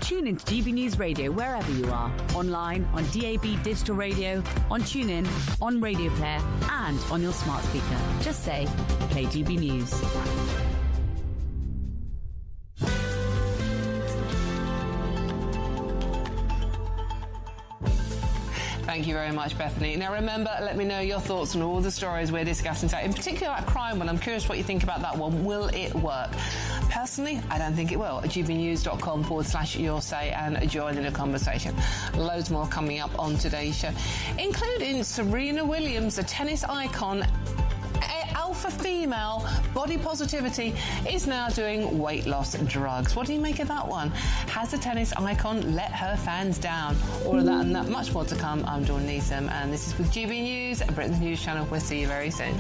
Tune into GB News Radio wherever you are. Online, on DAB digital radio, on TuneIn, on Radio Player, and on your smart speaker. Just say, play GB News. Thank you very much, Bethany. Now remember, let me know your thoughts on all the stories we're discussing today, in particular that crime one. I'm curious what you think about that one. Will it work? Personally, I don't think it will. gbnews.com/your say and join in the conversation. Loads more coming up on today's show, including Serena Williams, the tennis icon, alpha female, body positivity, is now doing weight loss drugs. What do you make of that one? Has the tennis icon let her fans down? All of that and that much more to come. I'm Dronat011 and this is with GB News, Britain's news channel. We'll see you very soon.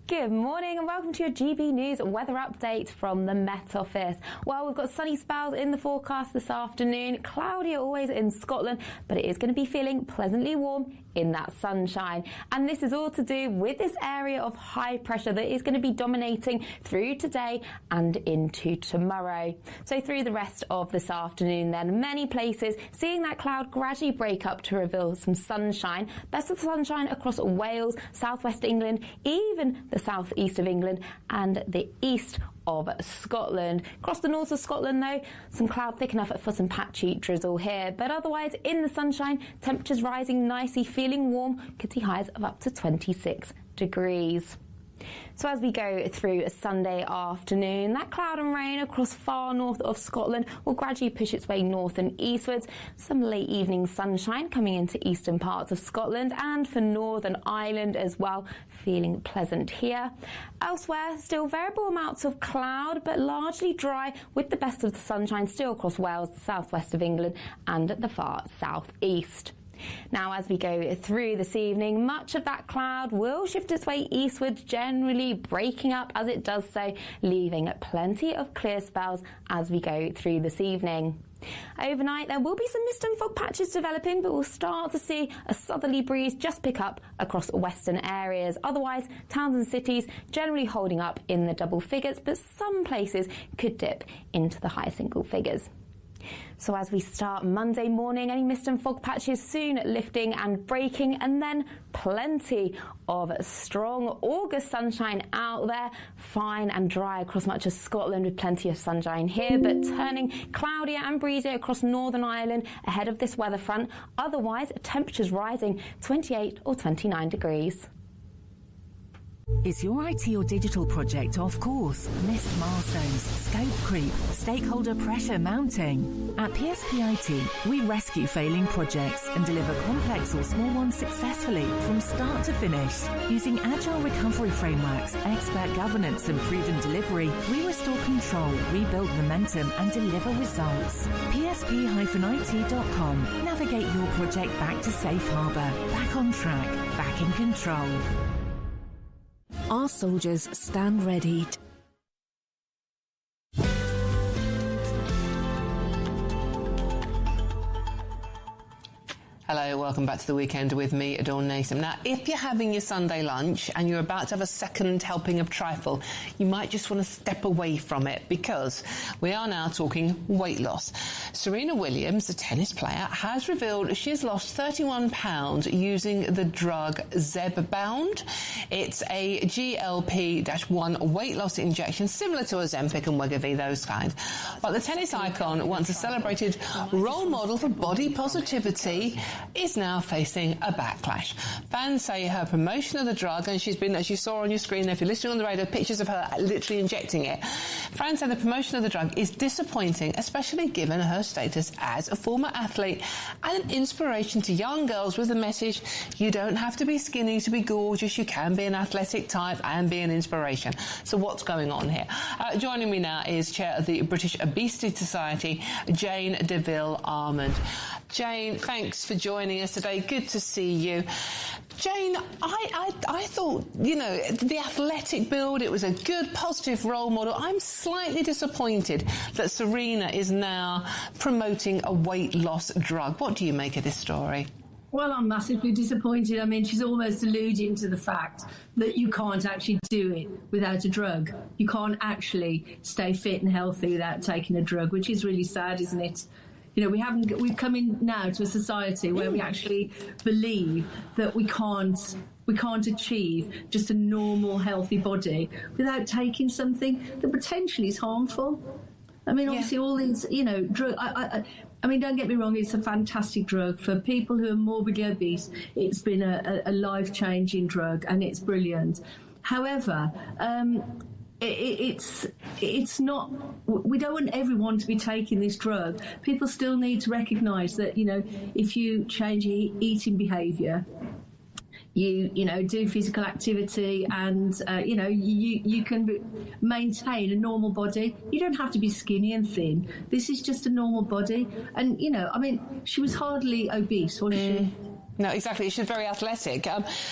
Good morning and welcome to your GB News weather update from the Met Office. Well, we've got sunny spells in the forecast this afternoon, cloudy always in Scotland, but it is going to be feeling pleasantly warm in that sunshine. And this is all to do with this area of high pressure that is going to be dominating through today and into tomorrow. So through the rest of this afternoon then, many places seeing that cloud gradually break up to reveal some sunshine. Best of the sunshine across Wales, southwest England, even the southeast of England and the east of Scotland. Across the north of Scotland though, some cloud thick enough for some patchy drizzle here, but otherwise in the sunshine, temperatures rising nicely, feeling warm, could see highs of up to 26 degrees. So as we go through Sunday afternoon, that cloud and rain across far north of Scotland will gradually push its way north and eastwards. Some late evening sunshine coming into eastern parts of Scotland and for Northern Ireland as well, feeling pleasant here. Elsewhere, still variable amounts of cloud, but largely dry with the best of the sunshine still across Wales, the southwest of England and the far southeast. Now, as we go through this evening, much of that cloud will shift its way eastwards, generally breaking up as it does so, leaving plenty of clear spells as we go through this evening. Overnight, there will be some mist and fog patches developing, but we'll start to see a southerly breeze just pick up across western areas. Otherwise, towns and cities generally holding up in the double figures, but some places could dip into the high single figures. So as we start Monday morning, any mist and fog patches soon lifting and breaking, and then plenty of strong August sunshine out there, fine and dry across much of Scotland with plenty of sunshine here, but turning cloudier and breezier across Northern Ireland ahead of this weather front. Otherwise, temperatures rising 28 or 29 degrees. Is your IT or digital project off course? Missed milestones, scope creep, stakeholder pressure mounting? At PSP IT, we rescue failing projects and deliver complex or small ones successfully from start to finish. Using agile recovery frameworks, expert governance and proven delivery, we restore control, rebuild momentum and deliver results. PSP-IT.com. Navigate your project back to safe harbour, back on track, back in control. Our soldiers stand ready. Hello, welcome back to the weekend with me, Dronat011. Now, if you're having your Sunday lunch and you're about to have a second helping of trifle, you might just want to step away from it because we are now talking weight loss. Serena Williams, the tennis player, has revealed she's lost 31 pounds using the drug Zepbound. It's a GLP-1 weight loss injection similar to Ozempic and Wegovy, those kinds. But the tennis icon, once a celebrated role model for body positivity, is now facing a backlash. Fans say her promotion of the drug, and she's been, as you saw on your screen, if you're listening on the radio, pictures of her literally injecting it. Fans say the promotion of the drug is disappointing, especially given her status as a former athlete and an inspiration to young girls with the message, you don't have to be skinny to be gorgeous, you can be an athletic type and be an inspiration. So what's going on here? Joining me now is Chair of the British Obesity Society, Jane Deville-Armand. Jane, thanks for joining us today. Good to see you. Jane, I thought, you know, the athletic build, it was a good, positive role model. I'm slightly disappointed that Serena is now promoting a weight loss drug. What do you make of this story? Well, I'm massively disappointed. I mean, she's almost alluding to the fact that you can't actually do it without a drug. You can't actually stay fit and healthy without taking a drug, which is really sad, isn't it? You know, we've come in now to a society where we actually believe that we can't achieve just a normal, healthy body without taking something that potentially is harmful. I mean, obviously, all these, you know, drug. I mean, don't get me wrong, it's a fantastic drug. For people who are morbidly obese, it's been a life-changing drug, and it's brilliant. However, it's not. We don't want everyone to be taking this drug. People still need to recognise that, you know, if you change your eating behaviour, you know, do physical activity, and you know, you can maintain a normal body. You don't have to be skinny and thin. This is just a normal body. And you know, I mean, she was hardly obese, was she? No, exactly. She's very athletic.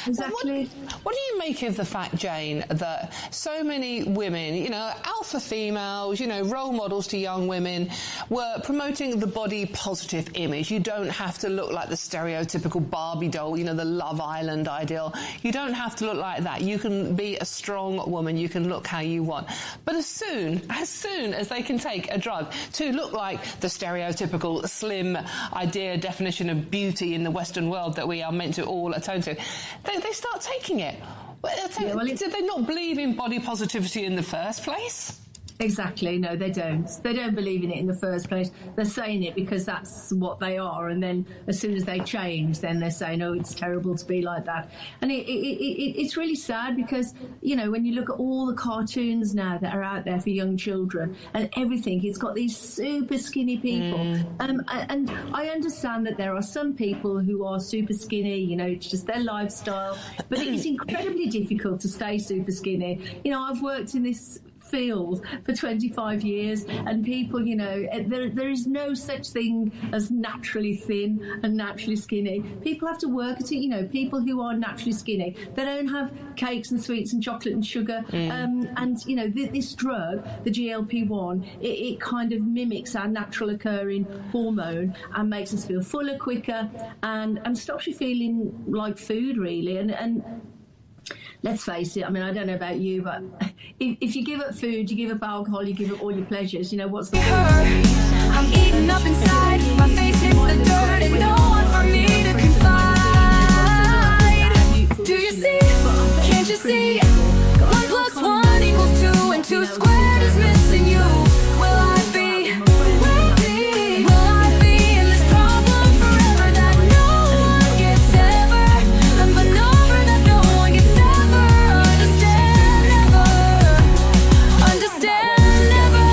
Exactly. What do you make of the fact, Jane, that so many women, you know, alpha females, you know, role models to young women, were promoting the body positive image? You don't have to look like the stereotypical Barbie doll, you know, the Love Island ideal. You don't have to look like that. You can be a strong woman. You can look how you want. But as soon as they can take a drug to look like the stereotypical slim idea definition of beauty in the Western world that we are meant to all atone to, they start taking it. Did they not believe in body positivity in the first place? Exactly. No, they don't. They don't believe in it in the first place. They're saying it because that's what they are, and then as soon as they change, then they're saying, "Oh, it's terrible to be like that." And it's really sad because, you know, when you look at all the cartoons now that are out there for young children and everything, it's got these super skinny people. And I understand that there are some people who are super skinny. You know, it's just their lifestyle. But it's incredibly difficult to stay super skinny. You know, I've worked in this field for 25 years, and people, you know, there is no such thing as naturally thin and naturally skinny. People have to work at it. You know, people who are naturally skinny, they don't have cakes and sweets and chocolate and sugar. And you know, this drug, the GLP-1, it kind of mimics our natural occurring hormone and makes us feel fuller quicker, and stops you feeling like food, really. And let's face it, I mean, I don't know about you, but if you give up food, you give up alcohol, you give up all your pleasures, you know, what's the point? I'm eating up inside, my face hits the dirt, and no one for me to confide. Do you see? Can't you see? 1 + 1 = 2, and 2 squared is missing you. Will I be in this problem forever, that no one gets ever? Live an over that no one gets ever. Understand never.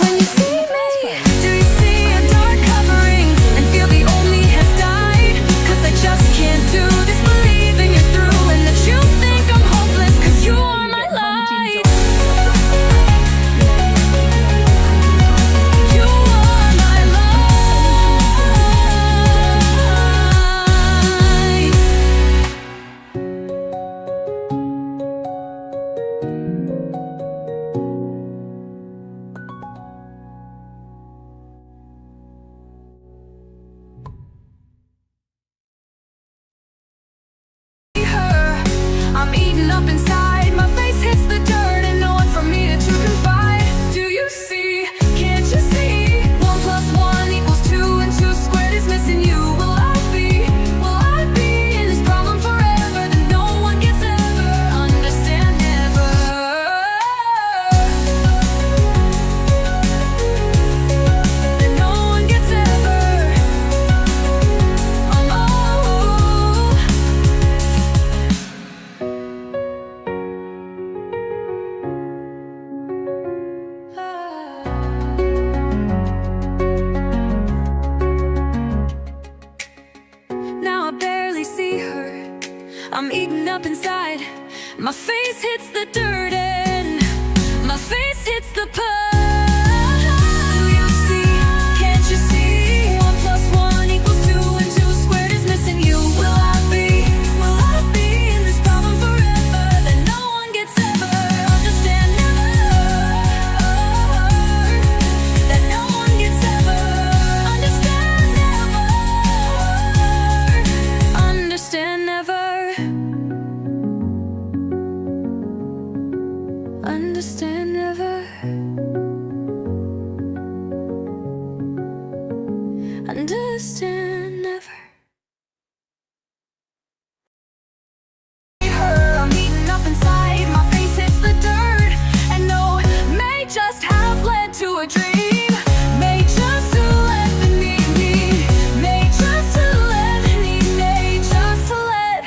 When you see me, do you see a dark covering and feel the only has died? 'Cause I just can't do this, believing you're through and that you think I'm hopeless, 'cause you are my light. You are my light. I'm eating up inside, my face hits the dirt, and no one for me to confide. Do you see? Can't you see? 1 + 1 = 2, and 2 squared is missing you. Will I be in this problem forever, that no one gets ever? Understand never. That no one gets ever. Now I barely see her. I'm eating up inside. My face hits the dirt, and my face hits the pub. Do you see? Can't you see? 1 + 1 = 2, and 2 squared is missing you. Will I be in this problem understand never. Understand never. I'm eating up inside, my face hits the dirt. And no, may just have led to a dream. May just to let the need me. May just to let the need. May just to let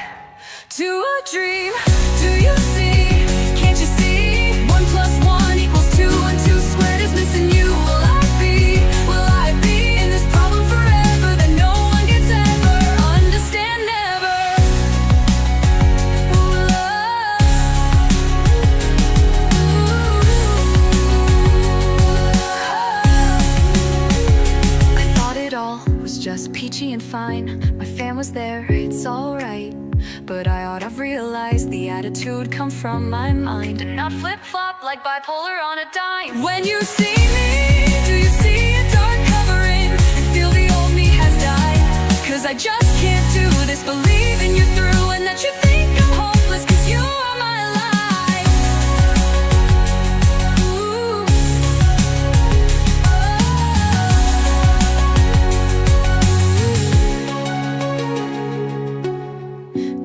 to a dream. Do you see? Can't you see? 1 plus 1 equals 2, and 2 squared is missing you. Will I be in this problem forever that no one gets ever? Understand never. I thought it all was just peachy and fine. My fam was there, it's alright. But I ought have realized the attitude come from my mind, and not flip-flop like bipolar on a dime. When you see me, do you see a dark covering and feel the old me has died? Cause I just can't do this, believing you're through and that you think I'm hopeless, cause you are my life. Ooh.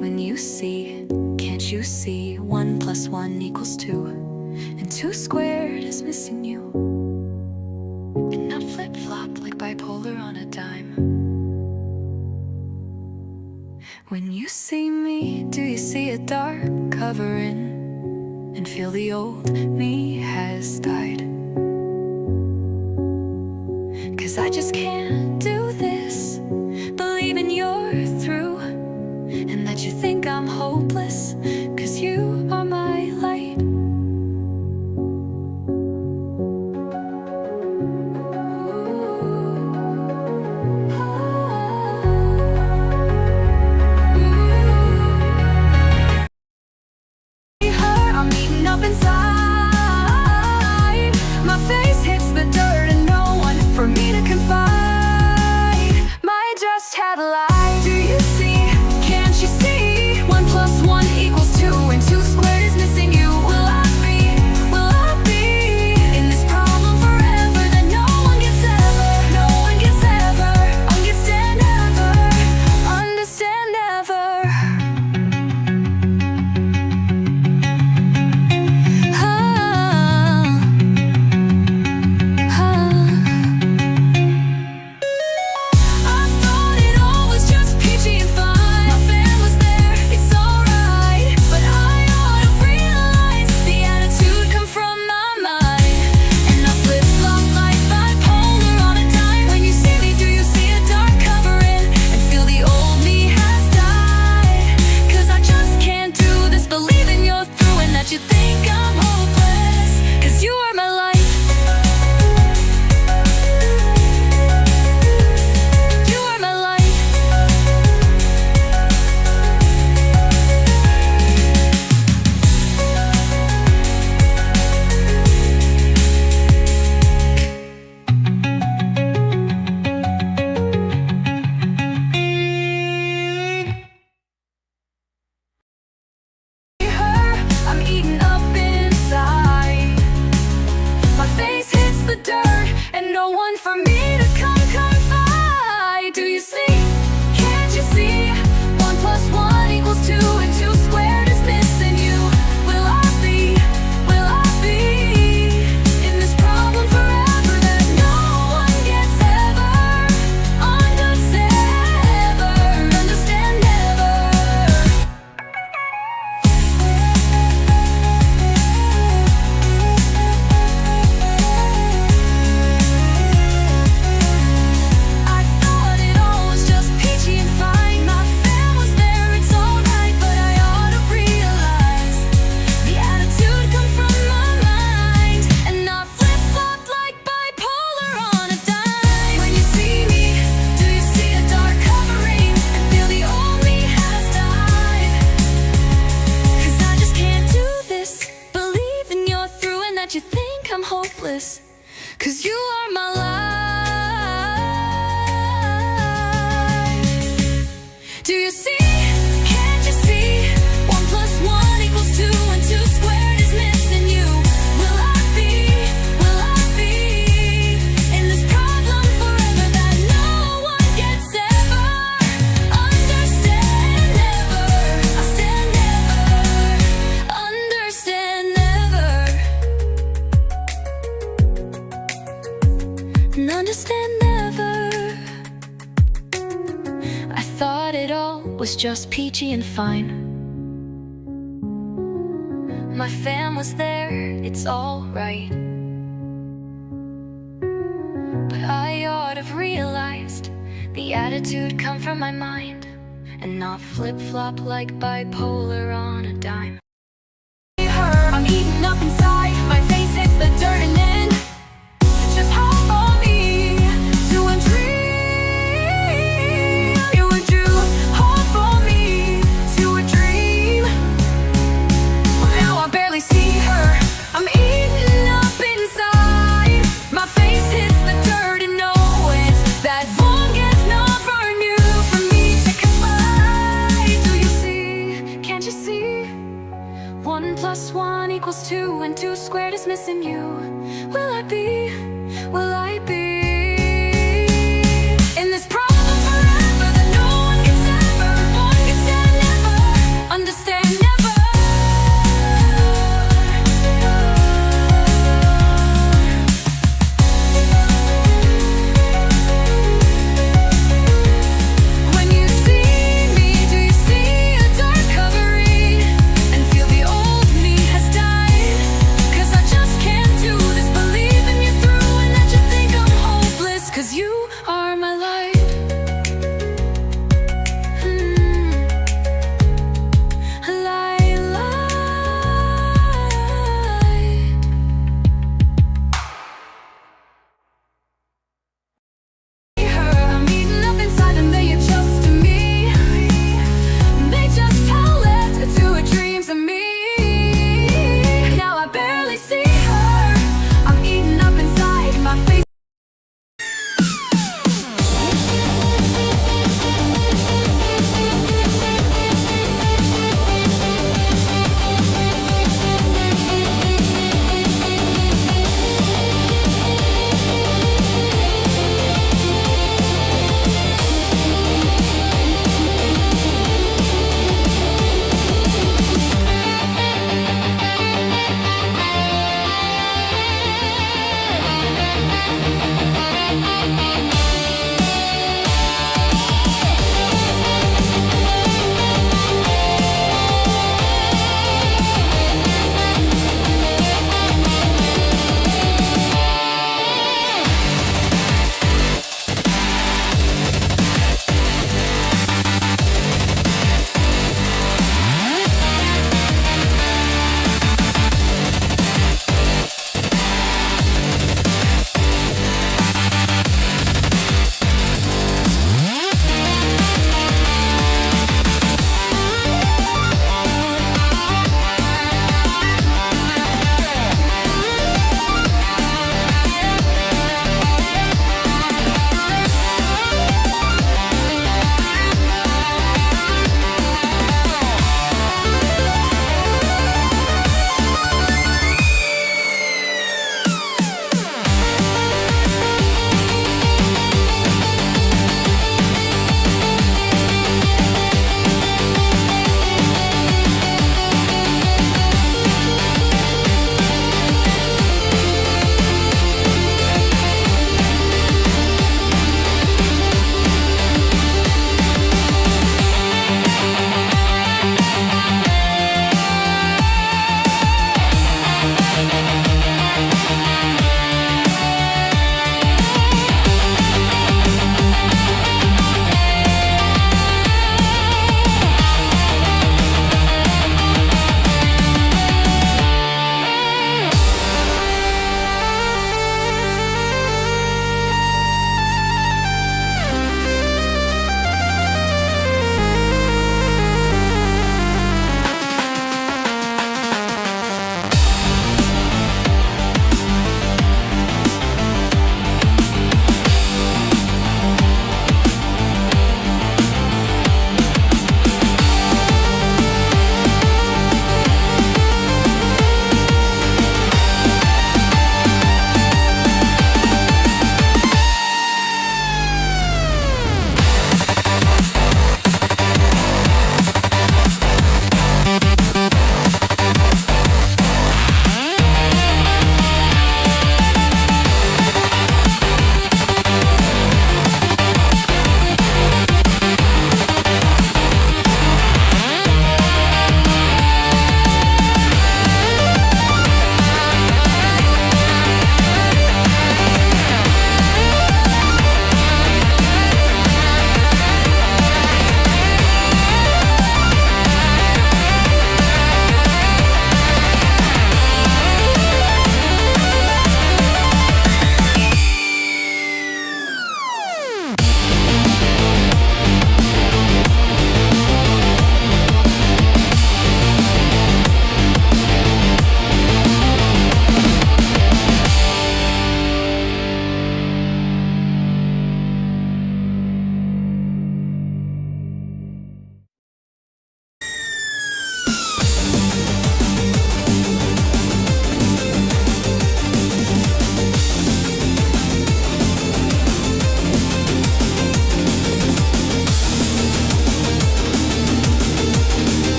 When you see, can't you see? 1 plus 1 equals 2, and 2 squared is missing you. And not flip-flop like bipolar on a dime. When you see me, do you see a dark covering and feel the old me has died? Cause I just can't do this, believing you're through and that you think I'm hopeless, cause you are my light. I'm eating up inside, my face hits the dirt and no one for me to confide. Might just have lied. Do you see? Can't you see? 1 plus 1 equals 2, and 2 squared is missing you. Will I be in this problem forever that no one gets ever? No one gets ever. Understand never. Understand never. You think I'm hopeless, cause you are my life. You are my life. I'm eating up inside, my face hits the dirt and no one for me to come confide. Do you see? Can't you see? 1 plus 1 equals 2, and 2 squared is missing you. Will I be in this problem forever that no one gets ever? Understand never. I thought it all was just peachy and fine. My fam was there, it's alright, but I ought to realize the attitude come from my mind, and not flip-flop like bipolar on a dime. When you see me, do you see a dark covering and feel the old me has died? Cause I just can't do this, believing you're through and that you think I'm hopeless, cause you are my life. Do you see? Can't you see? 1 plus 1 equals 2, and 2 squared is missing you. was just peachy and fine. My fam was there, it's alright. But I ought have realized the attitude come from my mind, and not flip-flop like bipolar on a dime. I'm eating up inside, my face hits the dirt, and then just hop on me to a dream. You would you hop on me to a dream? Now I barely see her, I'm eating up inside. My face hits the dirt, and no, it's that one gift number new for me to confide. Do you see? Can't you see? 1 + 1 = 2, and 2 squared is missing you. Will I be? Will I be?